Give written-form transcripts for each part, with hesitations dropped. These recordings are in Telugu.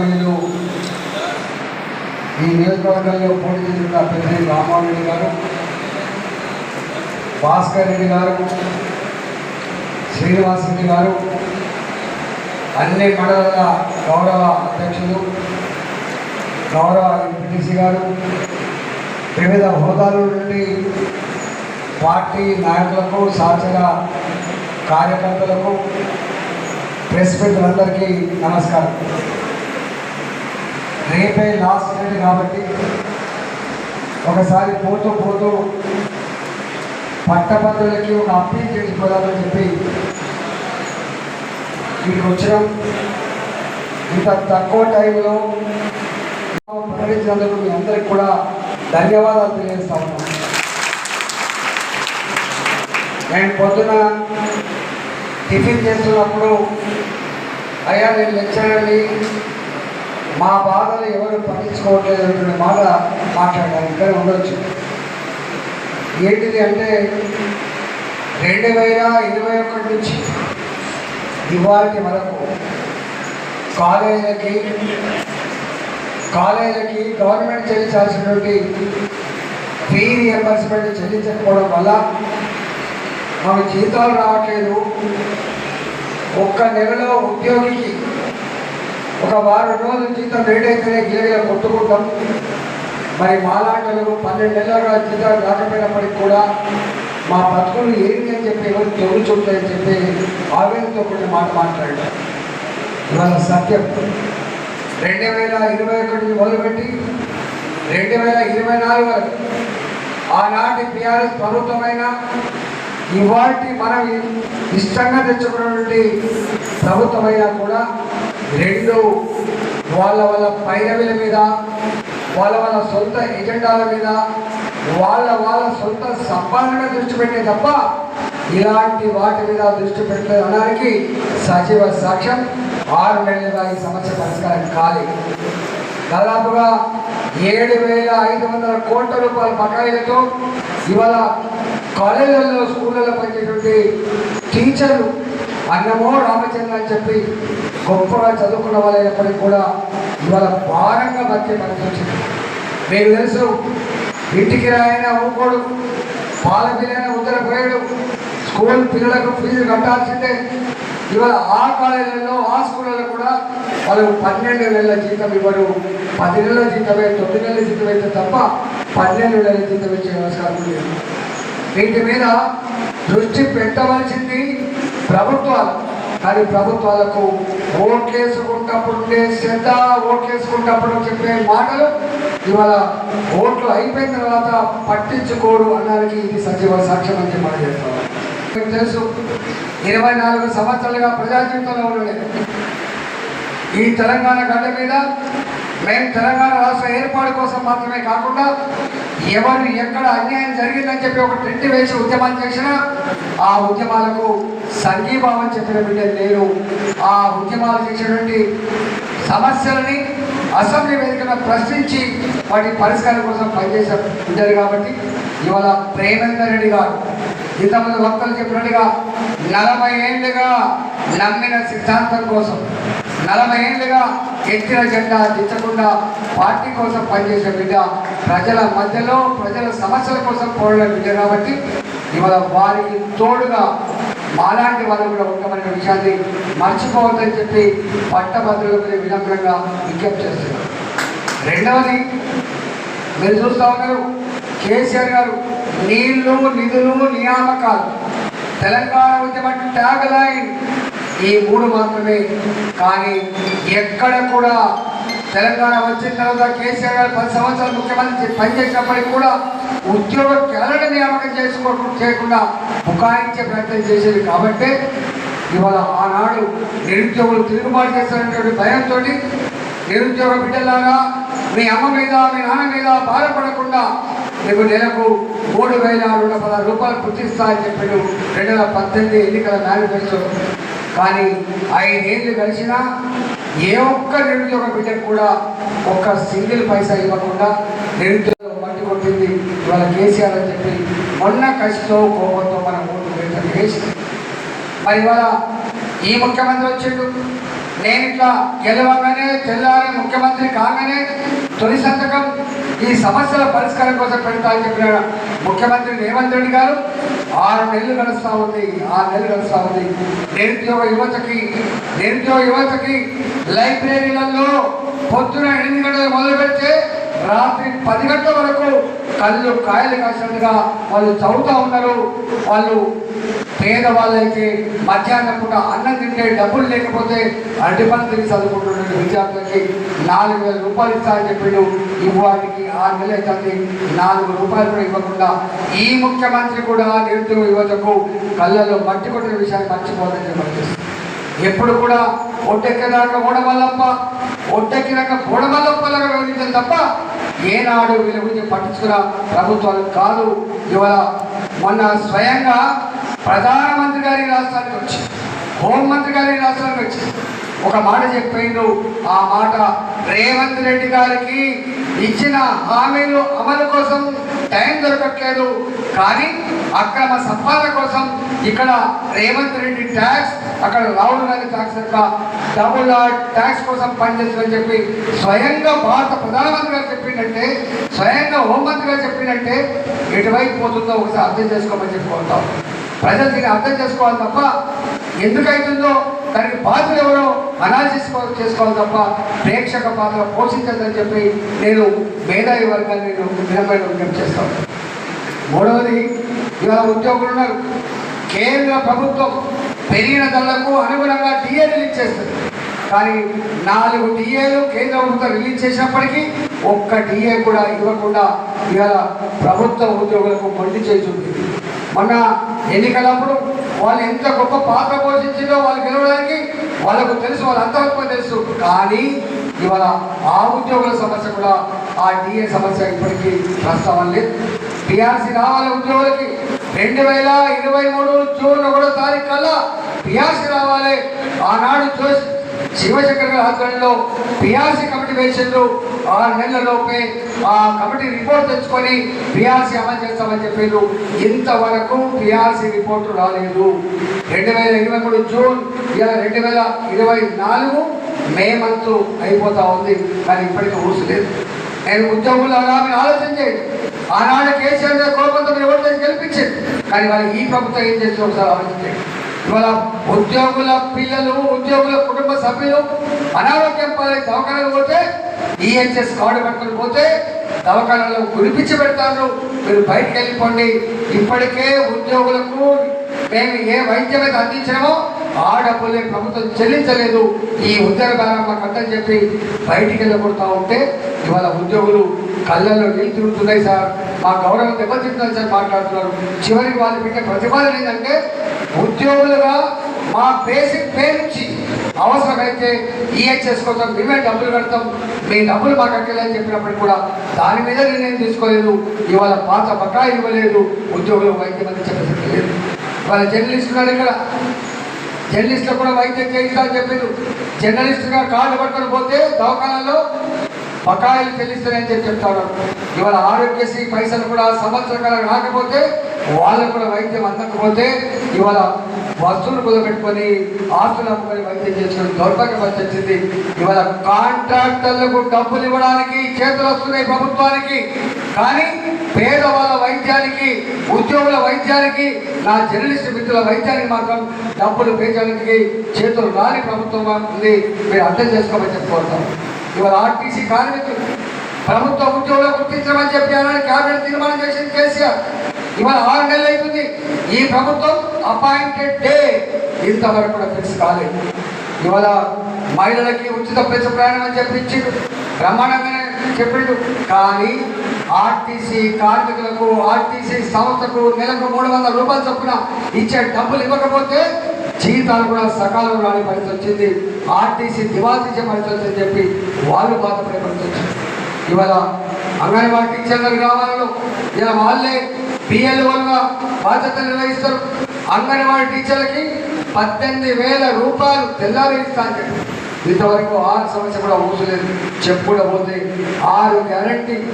ఈ నియోజకవర్గంలో పోటీ చేసిన పెద్దిరెడ్డి రామ్మోహన్ రెడ్డి గారు, భాస్కర్ రెడ్డి గారు, శ్రీనివాస్ రెడ్డి గారు, అన్ని మండలాల గౌరవ అధ్యక్షులు, గౌరవ ఎంపీటీసీ గారు, వివిధ హోదాల నుండి పార్టీ నాయకులకు, సహచర కార్యకర్తలకు, ప్రెస్ మిత్రులందరికీ నమస్కారం. రేపే లాస్ట్ డేట్ కాబట్టి ఒకసారి పోతూ పట్టభద్రులకి ఒక అప్పీల్ చేసిపోదామని చెప్పి ఇక్కడికి వచ్చినాం. ఇంత తక్కువ టైంలో ప్రకటించినందుకు మీ అందరికి కూడా ధన్యవాదాలు తెలియజేస్తా ఉన్నాను. నేను పొద్దున టిఫిన్ చేస్తున్నప్పుడు అయ్యా నేను లెక్చరర్ని, మా బాధలు ఎవరు పట్టించుకోవట్లేదు అనే మాట మాట్లాడాను. ఇక్కడ ఉండొచ్చు. ఏంటిది అంటే 2021 నుంచి ఇవాటి వరకు కాలేజీలకి గవర్నమెంట్ చెల్లించాల్సినటువంటి ఫీ రియంబర్స్మెంట్ చెల్లించకపోవడం వల్ల మాకు జీతాలు రావట్లేదు. ఒక్క నెలలో ఉద్యోగికి ఒక వారం రోజుల జీతం లేట్ అయితేనే గిలగిల కొట్టుకుంటాం. మరి మాలాంటలు 12 నెలలుగా జీతాలు రాకపోయినప్పటికీ కూడా మా బతుకులు ఏంటి అని చెప్పి ఎవరు తొలి చూడలేదని చెప్పి ఆవేదనతో కొన్ని మాట్లాడారు. ఇవాళ సత్యం 2021 మొదలుపెట్టి 2024 వరకు ఆనాటి టీఆర్ఎస్ ప్రభుత్వమైన ఇవాటి మనం ఇష్టంగా తెచ్చుకున్నటువంటి ప్రభుత్వమైనా కూడా రెండు వాళ్ళ పైరవీల మీద, వాళ్ళ సొంత ఎజెండాల మీద, వాళ్ళ సొంత సంపాదన దృష్టి పెట్టే తప్ప ఇలాంటి వాటి మీద దృష్టి పెట్టడానికి సజీవ సాక్ష్యం 6 నెలలుగా ఈ సమస్య పరిష్కారం కాలేదు. దాదాపుగా 7,500 కోట్ల రూపాయల బకాయిలతో ఇవాళ కాలేజీలలో, స్కూళ్ళలో పనిచేటువంటి టీచర్లు అన్నమో రామచంద్ర అని చెప్పి గొప్పగా చదువుకున్న వాళ్ళైనప్పటికీ కూడా ఇవాళ భారంగా బతికే పరిస్థితి వచ్చింది. మీకు తెలుసు, ఇంటికి రాయన ఊకోడు, పాల పిల్లైన ఉత్తరపోయాడు, స్కూల్ పిల్లలకు ఫీజు కట్టాల్సిందే. ఇవాళ ఆ కాలేజీలలో, ఆ స్కూళ్ళలో కూడా వాళ్ళకు 12 నెలల జీతం ఇవ్వరు. 10 నెలల జీతమే, 9 నెలల జీతం అయితే తప్ప 12 నెలల జీతం ఇచ్చే వ్యవస్థలు లేదు. వీటి మీద దృష్టి పెట్టవలసింది ప్రభుత్వాలు. కానీ ప్రభుత్వాలకు ఓట్లేసుకుంటప్పుడు ఉండే శ్రద్ధ, ఓట్లేసుకుంటప్పుడు చెప్పే మాటలు ఇవాళ ఓట్లు అయిపోయిన తర్వాత పట్టించుకోరు అనడానికి ఇది సజీవ సాక్ష్యం అని చెప్పి మనం చేస్తాం. మీకు తెలుసు, 24 సంవత్సరాలుగా ప్రజా జీవితంలో ఉండలేదు. ఈ తెలంగాణ గడ్డ మీద మేము తెలంగాణ రాష్ట్ర ఏర్పాటు కోసం మాత్రమే కాకుండా ఎవరు ఎక్కడ అన్యాయం జరిగిందని చెప్పి ఒక ట్రెండ్ వేసి ఉద్యమాలు చేసినా ఆ ఉద్యమాలకు సంఘీభావం చెప్పిన బిడ్డ నేను. ఆ ఉద్యమాలు చేసినటువంటి సమస్యలని అసెంబ్లీ వేదికగా ప్రశ్నించి వాటి పరిష్కారం కోసం పనిచేసే బిడ్డలు కాబట్టి ఇవాళ ప్రేమేందర్ రెడ్డి గారు ఇంతమంది వక్తలు చెప్పినట్టుగా 40 ఏళ్ళుగా నమ్మిన సిద్ధాంతం కోసం 40 ఏళ్ళుగా ఎత్తిన జెండా దించకుండా పార్టీ కోసం పనిచేసే బిడ్డ, ప్రజల మధ్యలో ప్రజల సమస్యల కోసం పోరాడే బిడ్డ కాబట్టి ఇవాళ వారికి తోడుగా మాలాంటి వాళ్ళు కూడా ఉండమనే విషయాన్ని మర్చిపోవద్దని చెప్పి పట్టభద్రులకు వినమ్రంగా విజ్ఞప్తి చేస్తున్నారు. రెండవది, మీరు చూస్తూ ఉన్నారు, కేసీఆర్ గారు నీళ్లు, నిధులు, నియామకాలు, తెలంగాణ ఉద్యమ ట్యాగ్ లైన్ ఈ 3 మాత్రమే. కానీ ఎక్కడ కూడా తెలంగాణ వచ్చిన తర్వాత కేసీఆర్ గారు 10 సంవత్సరాలు ముఖ్యమంత్రి పనిచేసినప్పటికీ కూడా ఉద్యోగ క్యాలెండర్ నియామకం చేయకుండా బుకాయించే ప్రయత్నం చేసేది. కాబట్టి ఇవాళ ఆనాడు నిరుద్యోగులు తిరుగుబాటు చేస్తున్నటువంటి భయంతో నిరుద్యోగ బిడ్డలాగా మీ అమ్మ మీద, మీ నాన్న మీద బాధపడకుండా మీకు నెలకు 3,216 రూపాయలు పుట్టిస్తాయని చెప్పాడు 2018 ఎన్నికల మేనిఫెస్టో. కానీ 5 ఏళ్ళు గడిచినా ఏ ఒక్క నిరుద్యోగ బిడ్డకు కూడా ఒక్క సింగిల్ పైసా ఇవ్వకుండా నిరుద్యోగం మట్టి కొట్టింది ఇవాళ కేసీఆర్ అని చెప్పి మొన్న కసితో కోపంతో మన ఓటు వేసి మరి ఇవాళ ఈ ముఖ్యమంత్రి వచ్చిండు, నేను ఇట్లా గెలవగానే తెల్లారి ముఖ్యమంత్రి కాగానే తొలి సంతకం ఈ సమస్యల పరిష్కారం కోసం పెడతా అని చెప్పిన ముఖ్యమంత్రి రేవంత్ రెడ్డి గారు 6 నెలలు గడుస్తూ ఉంది. నిరుద్యోగ యువతకి లైబ్రరీలలో పొద్దున 8 గంటలకు మొదలు పెడితే రాత్రి 10 గంటల వరకు కళ్ళు కాయలు కాసినట్టుగా వాళ్ళు చదువుతూ ఉన్నారు. వాళ్ళు పేదవాళ్ళైతే మధ్యాహ్నం పూట అన్నం తింటే డబ్బులు లేకపోతే అడ్డిపని తిరిగి చదువుకుంటున్న విద్యార్థులకి 4,000 రూపాయలు ఇస్తారని చెప్పిండు. ఇవ్వడానికి 6 నెలలు అవుతుంది, 4 రూపాయలు కూడా ఇవ్వకుండా ఈ ముఖ్యమంత్రి కూడా నిరుద్యోగ యువతకు కళ్ళలో మట్టి కొట్టిన విషయాన్ని మర్చిపోవాలని చెప్పి ఎప్పుడు కూడా ఒట్టెక్కేదాకా ఓడమల్లప్పలాగా వివరించాలి తప్ప ఏనాడు వీళ్ళ గురించి పట్టించుకున్న ప్రభుత్వాలు కాదు. ఇవాళ మొన్న స్వయంగా ప్రధానమంత్రి గారి రాష్ట్రానికి వచ్చి హోంమంత్రి గారి రాష్ట్రానికి వచ్చి ఒక మాట చెప్పిండు. ఆ మాట రేవంత్ రెడ్డి గారికి ఇచ్చిన హామీలు అమలు కోసం టైం దొరకట్లేదు, కానీ అక్రమ సంపాదన కోసం ఇక్కడ రేవంత్ రెడ్డి ట్యాక్స్, అక్కడ రాహుల్ గాంధీ ట్యాక్స్ యొక్క డబుల్ ట్యాక్స్ కోసం పనిచేస్తుందని చెప్పి స్వయంగా భారత ప్రధానమంత్రి గారు చెప్పిందంటే, స్వయంగా హోంమంత్రి గారు చెప్పిందంటే ఎటువైపు పోతుందో ఒకసారి అర్థం చేసుకోమని చెప్పుకుంటాం. ప్రజలు దీన్ని అర్థం చేసుకోవాలి తప్ప ఎందుకైతుందో దానికి బాధ్యులు ఎవరో అనాలిసిస్ చేసుకోవాలి తప్ప ప్రేక్షక పాత్ర పోషించదని చెప్పి నేను మేధావి వర్గాన్ని నేను వినమైన విజ్ఞప్తి చేస్తాను. మూడవది, ఇవాళ ఉద్యోగులు ఉన్నారు. కేంద్ర ప్రభుత్వం పెరిగిన ధరలకు అనుగుణంగా డిఏ రిలీజ్ చేస్తుంది, కానీ 4 డిఏలు కేంద్ర ప్రభుత్వం రిలీజ్ చేసినప్పటికీ ఒక్క డిఏ కూడా ఇవ్వకుండా ఇవాళ ప్రభుత్వ ఉద్యోగులకు మొండి చేస్తుంది. మొన్న ఎన్నికలప్పుడు వాళ్ళు ఎంత గొప్ప పాత్ర పోషించిందో వాళ్ళు గెలవడానికి వాళ్ళకు తెలుసు, వాళ్ళ అంతవరకు తెలుసు. కానీ ఇవాళ ఆ ఉద్యోగుల సమస్య కూడా, ఆ డిఏ సమస్య ఇప్పటికీ ప్రస్తావన లేదు. పిఆర్సీ రావాలి ఉద్యోగులకి 2023 జూన్ 1వ తారీఖు కల్లా పిఆర్సీ రావాలి. ఆనాడు శివశంకర్ గారి ఆధ్వర్యంలో పిఆర్సీ కమిటీ వేసిండ్రు. 6 నెలలలోపే ఆ కమిటీ రిపోర్ట్ తెచ్చుకొని పిఆర్సీ అమలు చేస్తామని చెప్పారు. ఇంతవరకు పిఆర్సీ రిపోర్టు రాలేదు. 2023 జూన్, 2024 మే మంత్ అయిపోతా ఉంది, కానీ ఇప్పటికీ ఊసు లేదు. నేను ఉద్యోగులు మీరు ఆలోచన చేయండి. ఆనాడు కేసీఆర్ గారు కోపంతో మీరు ఓట్లు గెలిపించారు, కానీ వాళ్ళు ఈ ప్రభుత్వం ఏం చేస్తే ఒకసారి ఆలోచించండి. ఇవాళ ఉద్యోగుల పిల్లలు, ఉద్యోగుల కుటుంబ సభ్యులు అనారోగ్యం పాలై దవాఖానకు పోతే ఈహెచ్ఎస్ కార్డు పట్టుకుని పోతే దవాఖానలో కురిపించి పెడతారు. మీరు బయటకు వెళ్ళిపోండి. ఇప్పటికే ఉద్యోగులకు మేము ఏ వైద్యం అయితే అందించినామో ఆ డబ్బులే ప్రభుత్వం చెల్లించలేదు, ఈ ఉద్యోగ భారం మాకు అంతని చెప్పి బయటికి వెళ్ళకూడతా ఉంటే ఇవాళ ఉద్యోగులు కళ్ళల్లో నీళ్ళు తిరుగుతున్నాయి సార్, మా గౌరవం దెబ్బతింటుందని సార్ మాట్లాడుతున్నారు. చివరికి వాళ్ళు పెట్టే ప్రతిపాదన ఏంటంటే ఉద్యోగులుగా మా బేసిక్ పే నుంచి అవసరమైతే ఈహెచ్ఎస్ కోసం మేమే డబ్బులు కడతాం, మీ డబ్బులు మాకు అక్కర్లేదని చెప్పినప్పటికీ కూడా దాని మీద నిర్ణయం తీసుకోలేదు. ఇవాళ పాత బకాయి ఇవ్వలేదు, ఉద్యోగులు వైద్యం అని చెప్పలేదు. ఇవాళ జర్నలిస్టులు ఉన్నారు, ఇక్కడ జర్నలిస్టులు కూడా వైద్యం చేయిస్తారని చెప్పారు. జర్నలిస్టుగా కార్డు పట్టుకొని పోతే దవాఖానాలో బకాయిలు చెల్లిస్తారని చెప్పి చెప్తారు. ఇవాళ ఆరోగ్యశ్రీ పైసలు కూడా సంవత్సరం కాలం రాకపోతే వాళ్ళకు కూడా వైద్యం అందకపోతే ఇవాళ వస్తువులు కుదపెట్టుకొని ఆస్తులు అమ్ముకొని వైద్యం చేసుకొని దౌర్భాగ్యం వచ్చింది. ఇవాళ కాంట్రాక్టర్లకు డబ్బులు ఇవ్వడానికి చేతులు వస్తున్నాయి ప్రభుత్వానికి, కానీ పేదవాళ్ళ వైద్యానికి, ఉద్యోగుల వైద్యానికి, నా జర్నలిస్ట్ మిత్రుల వైద్యానికి మాత్రం డబ్బులు పేదడానికి చేతులు రాని ప్రభుత్వం ఉంది. మీరు అర్థం చేసుకోమని చెప్పుకుంటాం. ఇవాళ ఆర్టీసీ కార్మికులు ప్రభుత్వ ఉద్యోగులు గుర్తించమని చెప్పి అలాంటి క్యాబినెట్ తీర్మానం చేసింది కేసీఆర్. ఇవాళ 6 నెలలు అవుతుంది. ఈ ప్రభుత్వం అపాయింటెడ్ డే ఇంతవరకు కూడా ఫిక్స్ కాలేదు. ఇవాళ మహిళలకి ఉచిత బస్సు ప్రయాణం అని చెప్పించిండు, బ్రహ్మాండంగానే చెప్పిండు. కానీ ఆర్టీసీ కార్మికులకు, ఆర్టీసీ సంస్థకు నెలకు 300 రూపాయలు చొప్పున ఇచ్చే డబ్బులు ఇవ్వకపోతే జీతాలు కూడా సకాలంలో రాని పరిస్థితి వచ్చింది. ఆర్టీసీ దివాళించే పరిస్థితి వచ్చిందని చెప్పి వాళ్ళు బాధపడే పరిస్థితి వచ్చింది. ఇవాళ అంగన్వాడీ టీచర్ల గ్రామాలలో ఇలా వాళ్ళే పిఎల్ఓలుగా బాధ్యతలు నిర్వహిస్తారు. అంగన్వాడీ టీచర్లకి 18,000 రూపాయలు తెల్లారి ఇస్తా అని చెప్పి ఇంతవరకు 6 సంవత్సరం కూడా ఊసలేదు. చెప్పుకుండా పోతే 6 గ్యారంటీలు,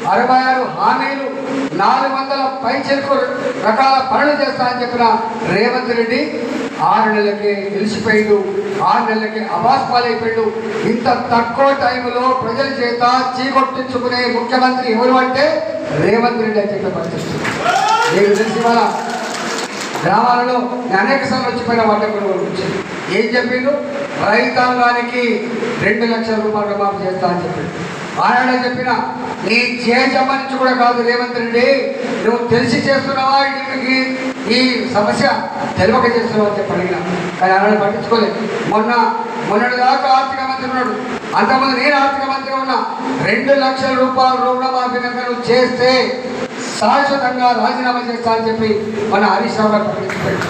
66 హామీలు, 400 పైచలకు రకాల పనులు చేస్తా అని చెప్పిన రేవంత్ రెడ్డి 6 నెలలకే గెలిచిపోయాడు, 6 నెలలకే అబాస్పాలైపోయాడు. ఇంత తక్కువ టైంలో ప్రజల చేత చీకొట్టించుకునే ముఖ్యమంత్రి ఎవరు అంటే రేవంత్ రెడ్డి అని చెప్పే పరిస్థితి. మీకు తెలిసి వాళ్ళ గ్రామాలలో అనేక సార్లు వచ్చిపోయిన వాటి గురించి ఏం చెప్పిండు? రైతాంగానికి 2 లక్షల రూపాయలు రుణమాఫీ చేస్తా అని చెప్పిండు. ఆయన చెప్పిన నీ చేజమ్మనించి కూడా కాదు రేవంత్ రెడ్డి, నువ్వు తెలిసి చేస్తున్నావా ఈ సమస్య తెలియక చేస్తున్నావు అని చెప్పి అడిగిన. కానీ ఆయన పట్టించుకోలేదు. మొన్నటి దాకా ఆర్థిక మంత్రి ఉన్నాడు, అంతకుముందు నేను ఆర్థిక మంత్రిగా ఉన్నా. 2 లక్షల రూపాయలు రుణమాఫీ కనుక నువ్వు చేస్తే శాశ్వతంగా రాజీనామా చేస్తా అని చెప్పి మన హరీష్ రావు గారు ప్రకటించారు.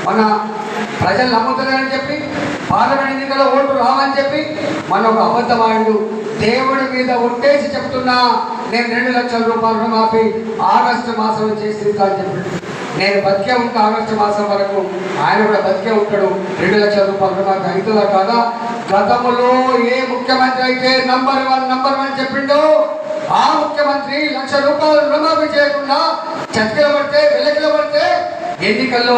మన ప్రజలు నమ్ముతుందని చెప్పి పార్లమెంట్ ఎన్నికల్లో ఓటు రావని చెప్పి మన ఒక అబద్ధమాడు దేవుడి మీద ఒట్టేసి చెప్తున్నా నేను 2 లక్షల రూపాయలు రుణమాఫీ ఆగస్టు మాసంలో చేసి అని చెప్పి నేను బతికే ఉంటా ఆగస్టు మాసం వరకు, ఆయన కూడా బతికే ఉంటాడు. 2 లక్షల రూపాయలు రుణమాఫీ అవుతుందా కాదా? గతంలో ఏ ముఖ్యమంత్రి అయితే నంబర్ వన్ చెప్పిండో ఆ ముఖ్యమంత్రి 1 లక్ష రూపాయలు రుణమాఫీ చేయకుండా చతికిల పడితే వెలకిల పడితే ఎన్నికల్లో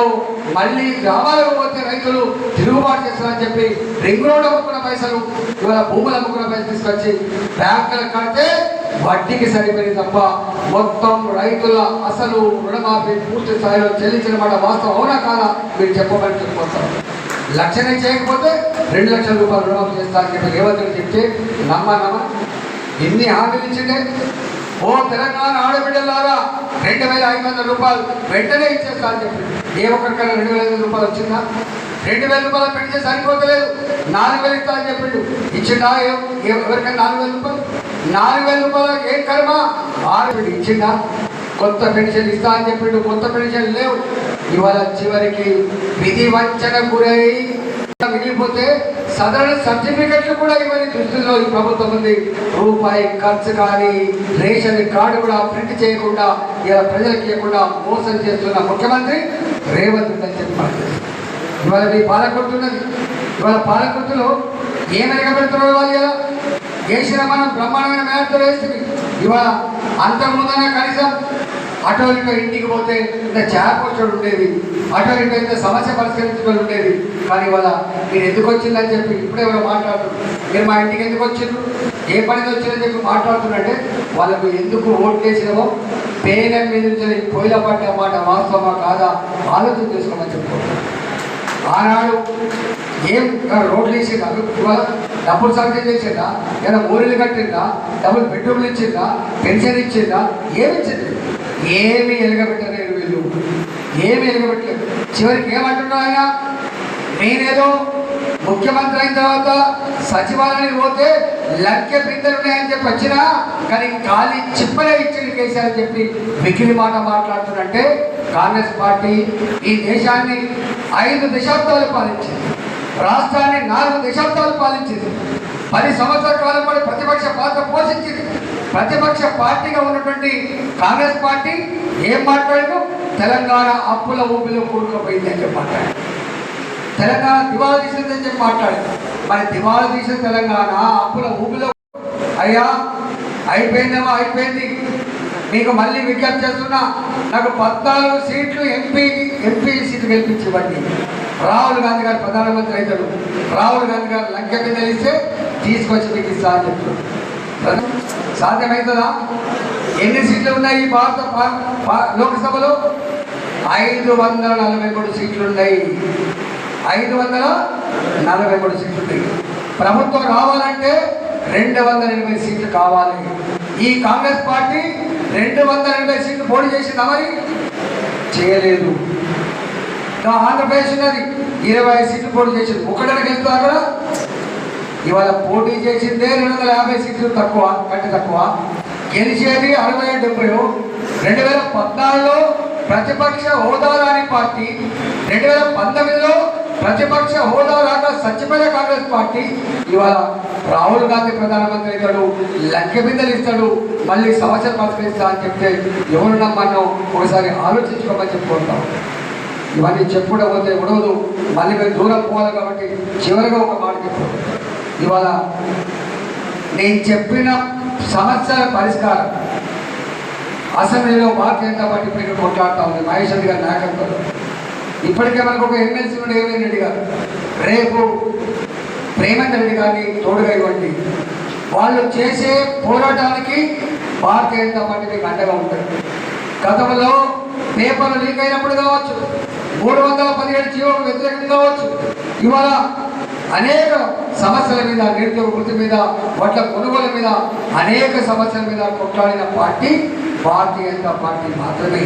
మళ్ళీ గ్రామాలకు పోతే రైతులు తిరుగుబాటు చేస్తారని చెప్పి రింగ్ రోడ్ అమ్ముకున్న పైసలు ఇవాళ భూములు అమ్ముకున్న పైసలు తీసుకొచ్చి బ్యాంకులకు కడితే వడ్డీకి సరిపోయింది తప్ప మొత్తం రైతుల అసలు రుణమాఫీ పూర్తి స్థాయిలో చెల్లించిన మాట వాస్తవం అవునా కాదా మీరు చెప్పమని చెప్పుకొస్తారు. లక్షనే చేయకపోతే 2 లక్షల రూపాయలు రుణమాఫీ చేస్తా అని చెప్పి రేవంత్ రెడ్డి చెప్తే నమ్మా ఎన్ని హామీలు ఇచ్చిందే. ఓ తెలంగాణ ఆడబిడ్డలారా 2,500 రూపాయలు వెంటనే ఇచ్చేస్తా అని చెప్పి ఏ ఒక్కరికైనా 2,500 రూపాయలు వచ్చిందా? 2,000 రూపాయలు పెంచే సరిపోతలేదు, 4,000 ఇస్తా అని చెప్పిండు. ఇచ్చిండా? ఎవరికైనా 4,000 రూపాయలు? 4,000 రూపాయలకు ఏం కర్మ? 6 ఇచ్చిండా? కొత్త పెన్షన్ ఇస్తా అని చెప్పిండు, కొత్త పెన్షన్ లేవు. ఇవాళ చివరికి విధి వంచన గురై మిగిలిపోతే సాధారణ సర్టిఫికెట్లు కూడా ఇవన్నీ దృష్టిలో ఈ ప్రభుత్వం ఉంది. రూపాయి ఖర్చు కానీ రేషన్ కార్డు కూడా ప్రింట్ చేయకుండా ఇలా ప్రజలకు ఇవ్వకుండా మోసం చేస్తున్న ముఖ్యమంత్రి రేవంత్ రెడ్డి అని చెప్పి ఇవాళ మీ పాలకొట్టున్నది. ఇవాళ పాలకొట్టులో ఏమైనా పెడుతున్నారు వాళ్ళు ఇలా వేసిన మనం బ్రహ్మాండమైన మేరతో వేస్తుంది. ఇవాళ అంతకుముందనే కనీసం అటో ఇటో ఇంటికి పోతే ఇంత చేపొచ్చడు ఉండేది, అటో ఇటో ఇంత సమస్య పరిష్కరించడం ఉండేది. కానీ ఇవాళ మీరు ఎందుకు వచ్చిందని చెప్పి ఇప్పుడే ఎవరు మాట్లాడుతున్నారు. మీరు మా ఇంటికి ఎందుకు వచ్చిండ్రు, ఏ పనిది వచ్చిందని చెప్పి మాట్లాడుతున్నారంటే వాళ్ళకు ఎందుకు ఓటు వేసినామో పేన మీద నుంచి పొయ్యిల పడ్డ మాట వాస్తవమా కాదా ఆలోచన చేసుకోమని చెప్పుకుంటారు. ఆనాడు ఏం రోడ్లు వేసిందా? ఇవాళ డబ్బులు సంఖ్య చేసిందా? ఏదైనా ఊరిలు కట్టిందా? డబ్బులు బెడ్రూమ్లు ఇచ్చిందా? పెన్షన్ ఇచ్చిందా? ఏమి ఇచ్చింది? ఏమి ఎలగబెట్టలేదు వీళ్ళు, ఏమి ఎలగబెట్టలేదు. చివరికి ఏమంటున్నా ఆయన, నేనేదో ముఖ్యమంత్రి అయిన తర్వాత సచివాలయానికి పోతే లక్ష్య బిందెలు ఉన్నాయని చెప్పి వచ్చినా కానీ ఖాళీ చిప్పలే ఇచ్చింది కేసీఆర్ అని చెప్పి మిగిలి మాట మాట్లాడుతున్నట్టే కాంగ్రెస్ పార్టీ ఈ దేశాన్ని 5 దశాబ్దాలు పాలించింది, రాష్ట్రాన్ని 4 దశాబ్దాలు పాలించింది, 10 సంవత్సరాల కాలం పాటు ప్రతిపక్ష పాత్ర పోషించింది. ప్రతిపక్ష పార్టీగా ఉన్నటువంటి కాంగ్రెస్ పార్టీ ఏం మాట్లాడిందో తెలంగాణ అప్పుల ఊపిలో కూడుకుపోయింది అని చెప్పి మాట్లాడింది, తెలంగాణ దివాళా తీసిందని చెప్పి మాట్లాడింది. మరి దివాళా తీసిన తెలంగాణ అప్పుల ఊపిలో అయ్యా అయిపోయిందేమో అయిపోయింది. మీకు మళ్ళీ విజ్ఞప్తి చేస్తున్నా, నాకు 14 సీట్లు ఎంపీ సీట్లు గెలిపించబడి రాహుల్ గాంధీ గారు ప్రధానమంత్రి అవుతాడు, రాహుల్ గాంధీ గారు లంకె మీద ఇస్తే తీసుకొచ్చి మీకు ఇస్తా అని చెప్తాడు. సాధ్యమవుతుందా? ఎన్ని సీట్లు ఉన్నాయి ఈ భారత లోక్సభలో? 543 సీట్లు ఉన్నాయి, 543 సీట్లు ఉన్నాయి. ప్రభుత్వం రావాలంటే 280 సీట్లు కావాలి. ఈ కాంగ్రెస్ పార్టీ 280 సీట్లు పోటీ చేసిందా? మరి చేయలేదు. ఆంధ్రప్రదేశ్ ఉన్నది 25 సీట్లు పోటీ చేసింది, ఒకటైనా గెలుస్తుంది అక్కడ. ఇవాళ పోటీ చేసిందే 250 సీట్లు తక్కువ, కంటే తక్కువ. గెలిచేది 60-70. 2014లో ప్రతిపక్ష హోదా రాని పార్టీ, 2019లో ప్రతిపక్ష హోదా రాక చచ్చిపోయిన కాంగ్రెస్ పార్టీ ఇవాళ రాహుల్ గాంధీ ప్రధానమంత్రి అవుతాడు, లంకె బిందెలు ఇస్తాడు, మళ్ళీ సమస్యలు పరిష్కరిస్తా అని చెప్తే ఎవరు నమ్మన్నో ఒకసారి ఆలోచించుకోమని చెప్పుకుంటాం. ఇవన్నీ చెప్పుకుంటూ పోతే ఉడవదు, మళ్ళీ మేము దూరం పోవాలి. కాబట్టి చివరిగా ఒక మాట చెప్పారు, ఇవాళ నేను చెప్పిన సమస్యల పరిష్కారం అసెంబ్లీలో భారతీయ జనతా పార్టీ ఇప్పుడు ఇక్కడ కొట్లాడుతూ ఉంది మహేష్ రెడ్డి గారి నాయకత్వంలో. ఇప్పటికే మనకు ఒక ఎమ్మెల్సీ నుండి రేవంత్ రెడ్డి గారు, రేపు ప్రేమేందర్ రెడ్డి గారిని తోడుగా ఇవ్వండి. వాళ్ళు చేసే పోరాటానికి భారతీయ జనతా పార్టీ మీకు అండగా ఉంటుంది. గతంలో పేపర్లు లీక్ అయినప్పుడు కావచ్చు, 317 జీవోకు వ్యతిరేకం కావచ్చు, ఇవాళ అనేక సమస్యల మీద, నిరుద్యోగ వృత్తి మీద, వడ్ల కొనుగోలు మీద, అనేక సమస్యల మీద కొట్లాడిన పార్టీ భారతీయ జనతా పార్టీ మాత్రమే.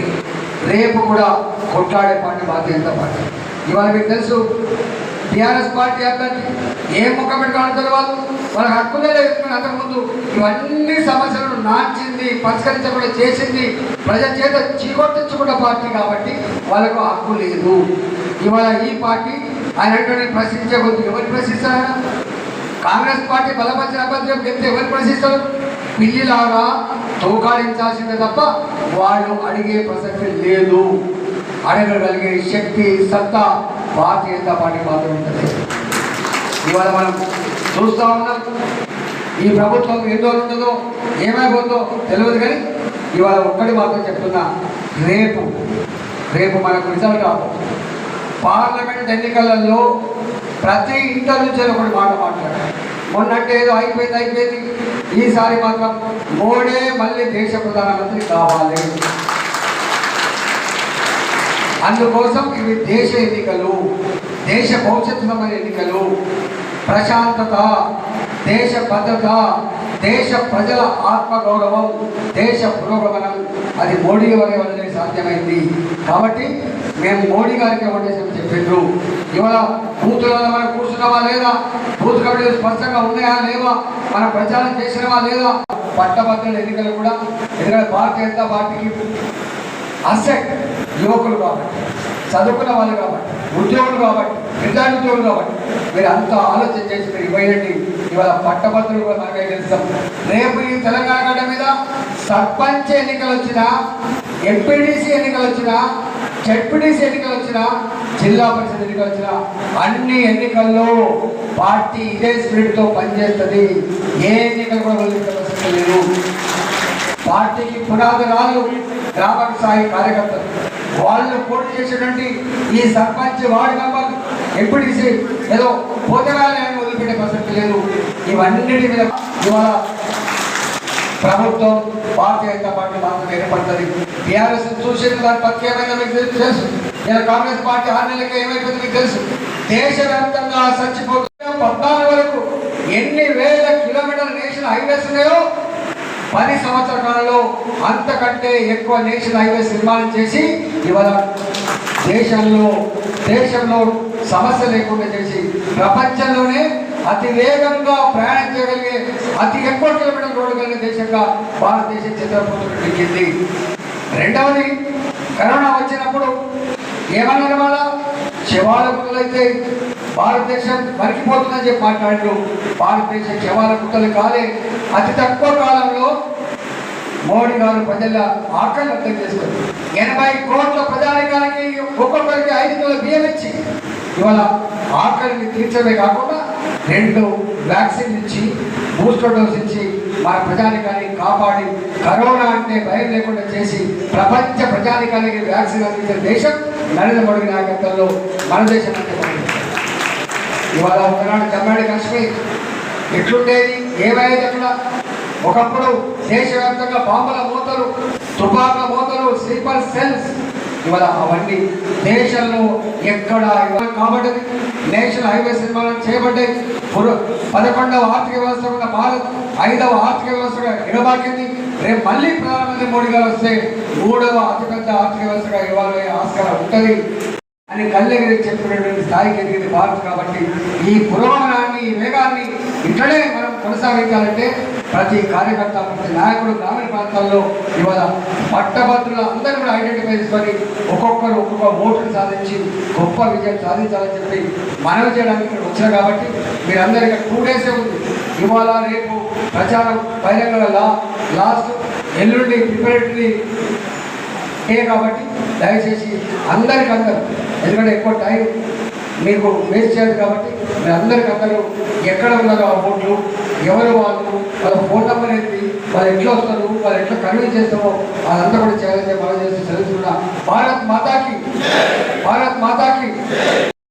రేపు కూడా కొట్లాడే పార్టీ భారతీయ జనతా పార్టీ. ఇవాళ మీకు తెలుసు, టీఆర్ఎస్ పార్టీ అభ్యర్థి ఏం ముఖం పెట్టుకోవడం వాళ్ళు వాళ్ళకి హక్కులే ఎత్తుకుని అంతకుముందు ఇవన్నీ సమస్యలను నాంచింది, పరిష్కరించకుండా చేసింది, ప్రజల చేత చీకొట్టించుకున్న పార్టీ కాబట్టి వాళ్ళకు హక్కు లేదు. ఇవాళ ఈ పార్టీ ఆయన అంటే ప్రశ్నించే కొద్ది ఎవరు ప్రశ్నిస్తారా? కాంగ్రెస్ పార్టీ బలపరిచిన అభ్యర్థులు చెప్తే ఎవరు ప్రశ్నిస్తారు? పిల్లిలాగా తోకాడించాల్సిందే తప్ప వాళ్ళు అడిగే ప్రసక్తి లేదు. అడగగలిగే శక్తి, సత్తా భారతీయ జనతా పార్టీ మాత్రం ఉంటుంది. ఇవాళ మనం చూస్తూ ఉన్నాం, ఈ ప్రభుత్వం ఎన్ని రోజులు ఉంటుందో ఏమైపోతుందో తెలియదు. కానీ ఇవాళ ఒక్కటి మాత్రం చెప్తున్నా, రేపు మనకు రిజల్ట్ రాబోతుంది. పార్లమెంట్ ఎన్నికలలో ప్రతి ఇంటర్ నుంచి ఒకటి మాట మాట్లాడారు. మొన్నంటే ఏదో అయిపోయింది, ఈసారి మాత్రం మోడీ మళ్ళీ దేశ ప్రధానమంత్రి కావాలి. అందుకోసం ఇవి దేశ ఎన్నికలు, దేశ భవిష్యత్తు సంబంధించిన ఎన్నికలు. ప్రశాంతత, దేశ భద్రత, దేశ ప్రజల ఆత్మగౌరవం, దేశ పురోగమనం అది మోడీ గారి వల్లనే సాధ్యమైంది. కాబట్టి మేము మోడీ గారికి ఓటేసామని చెప్పిండ్రు. ఇవాళ బూతులలో మనం కూర్చున్నావా లేదా, బూత్ కమిటీలు స్పష్టంగా ఉన్నాయా లేవా, మనం ప్రచారం చేసినవా లేదా, పట్టభద్రుల ఎన్నికలు కూడా. ఎందుకంటే భారతీయ జనతా పార్టీకి అసెట్ యువకులు కాబట్టి, చదువుకున్న వాళ్ళు కాబట్టి, ఉద్యోగులు కాబట్టి, విద్యార్థులు కాబట్టి మీరు అంతా ఆలోచన చేసి మీరు ఇవ్వండి. ఇవాళ పట్టభద్రులు కూడా మనమే గెలుస్తాం. రేపు ఈ తెలంగాణ గడ్డ మీద సర్పంచ్ ఎన్నికలు వచ్చినా, ఎంపీడీసీ ఎన్నికలు వచ్చినా, జెడ్పీటీసీ ఎన్నికలు వచ్చినా, జిల్లా పరిషత్ ఎన్నికలు వచ్చినా, అన్ని ఎన్నికల్లో పార్టీ ఇదే స్పిరిట్తో పనిచేస్తుంది. ఏ ఎన్నికలు కూడా వదిలించవలసిన లేదు. పార్టీకి పునాదురాలు గ్రామ స్థాయి కార్యకర్తలు, వాళ్ళు పోటీ చేసేటువంటి ఈ సర్పంచ్, వార్డు మెంబర్, ఎంపీటీసీ ఏదో పోతరాలని వదిలిపెట్టే ప్రసక్తి లేదు. ఇవన్నిటి మీద ఇవాళ ప్రభుత్వం భారతీయ జనతా పార్టీ మాత్రం ఏర్పడుతుంది. టీఆర్ఎస్ చూసిన దాని పత్రిక ఏమైనా మీకు తెలుసు. ఇలా కాంగ్రెస్ పార్టీ 6 నెలలకి ఏమైపోతుంది మీకు తెలుసు. దేశవ్యాప్తంగా చచ్చిపోతున్న 14 వరకు ఎన్ని వేల కిలోమీటర్ల నేషనల్ హైవేస్ ఉన్నాయో 10 సంవత్సరాల కాలంలో అంతకంటే ఎక్కువ నేషనల్ హైవేస్ నిర్మాణం చేసి ఇవాళ దేశంలో సమస్య లేకుండా చేసి ప్రపంచంలోనే అతి వేగంగా ప్రయాణించగలిగే, అతి ఎక్కువ కిలోమీటర్ల రోడ్డు కలిగే దేశంగా భారతదేశం చిత్రపోతుంది. రెండవది, కరోనా వచ్చినప్పుడు ఏమన్నారు, వాళ్ళ శవాల గుట్టలైతే భారతదేశం మరికిపోతుందని చెప్పి మాట్లాడారు. భారతదేశం శవాల గుట్టలు కాలే. అతి తక్కువ కాలంలో మోడీ గారు ప్రజల ఆకలిని అర్థం చేస్తారు. 80 కోట్ల ప్రజానికానికి ఒక్కొక్కరికి 5 కిలోల బియ్యం ఇచ్చి ఇవాళ ఆకలిని తీర్చడమే కాకుండా 2 వ్యాక్సిన్ ఇచ్చి, బూస్టర్ డోస్ ఇచ్చి మన ప్రజానికాన్ని కాపాడి, కరోనా అంటే భయం లేకుండా చేసి ప్రపంచ ప్రజానికానికి వ్యాక్సిన్ అందించిన దేశం నరేంద్ర మోడీ నాయకత్వంలో మన దేశం అంటే. ఇవాళ ఒకనాడు జమ్మూ అండ్ కాశ్మీర్ ఎట్లుండేది, ఏమైంది అక్కడ? ఒకప్పుడు దేశవ్యాప్తంగా బాంబుల మూతలు, తుపాకుల మూతలు, స్లీపర్ సెల్స్, ఇవాళ అవన్నీ దేశంలో ఎక్కడ కాబట్టి నేషనల్ హైవేస్ నిర్మాణం చేయబడ్డాయి. 11వ ఆర్థిక వ్యవస్థ ఉన్న భారత్ 5వ ఆర్థిక వ్యవస్థగా ఎగబాకింది. రేపు మళ్ళీ ప్రధానమంత్రి మోడీ గారు వస్తే 3వ అతిపెద్ద ఆర్థిక వ్యవస్థగా ఇవ్వాలనే ఆస్కారం ఉంటుంది అని కళ్ళెగిరి చెప్పినటువంటి స్థాయికి ఎదిగింది భారత్. కాబట్టి ఈ పురోగమనాన్ని, ఈ వేగాన్ని ఇట్లనే మనం కొనసాగించాలంటే ప్రతి కార్యకర్త, ప్రతి నాయకుడు గ్రామీణ ప్రాంతాల్లో ఇవాళ పట్టభద్రులు అందరూ కూడా ఐడెంటిఫై చేసుకొని ఒక్కొక్కరు ఒక్కొక్క ఓటును సాధించి గొప్ప విజయం సాధించాలని చెప్పి మనవి చేయడానికి ఇక్కడ వచ్చారు. కాబట్టి మీరందరూ ఇక్కడ 2 డేసే ఉంది. ఇవాళ రేపు ప్రచారం బహిరంగ లాస్ట్ ఎల్లుండి ప్రిపరేటరీ డే కాబట్టి దయచేసి అందరికీ, ఎందుకంటే ఎక్కువ టైం మీకు వేస్ట్ చేయదు. కాబట్టి మీరు అందరూ ఎక్కడ ఉన్నారో ఆ ఓట్లు, ఎవరు వాళ్ళు, వాళ్ళ ఫోన్ నెంబర్ ఏంటి, వాళ్ళు ఎట్లా వస్తారు, వాళ్ళు ఎట్లా కన్వీన్స్ చేస్తామో అదంతా కూడా చేయాలని మనం చేసి సెలవుతున్నా. భారత్ మాతాకి